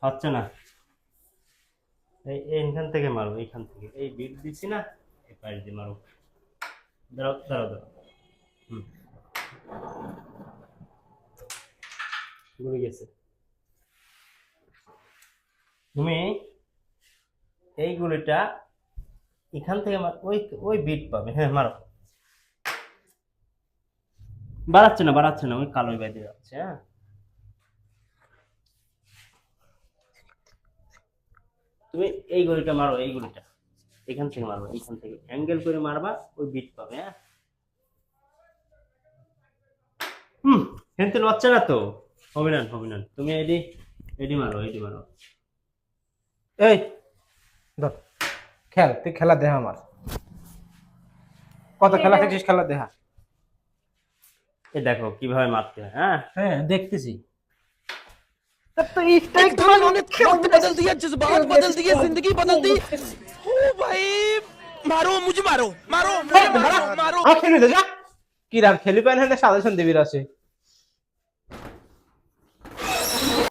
হচ্ছে না। এইখান থেকে মারো, এইখান থেকে এই বিট দিছি না, এই পাশ দিয়ে মারো। দাঁড়াও দাঁড়াও দাঁড়াও। হুম, ঘুরে গেছে। তুমি এই গুলিটা এখান থেকে ওই ওই বিট পাবে। হ্যাঁ মারো। বাড়াচ্ছে না বাড়াচ্ছে না, ওই কালোই বাইরে যাচ্ছে। হ্যাঁ তুমি এই গুলিটা মারো, এই গুলিটা এখান থেকে মারবা, এইখান থেকে অ্যাঙ্গেল করে মারবা, ওই বিট পাবে। হ্যাঁ হুম, হেনতেন বাচ্চা না তো। অভিনন অভিনন, তুমি এডি এডি মারো, এডি মারো। এই ধর, খেল, তুই খেলা দেখা আমার। কত খেলা শিখছিস, খেলা দেখা। এই দেখো কিভাবে মারতে হয়। হ্যাঁ হ্যাঁ দেখতেছি। তো एक धमाल ने वक्त बदल दिया, जज्बात बदल दिए, जिंदगी बदल दी। ओ भाई, मारो मुझे, मारो मारो मुझे, मारो मारो। খেলি দে যা। কি রাম খেলি পায় না, সাজেশন দিবি রাসে।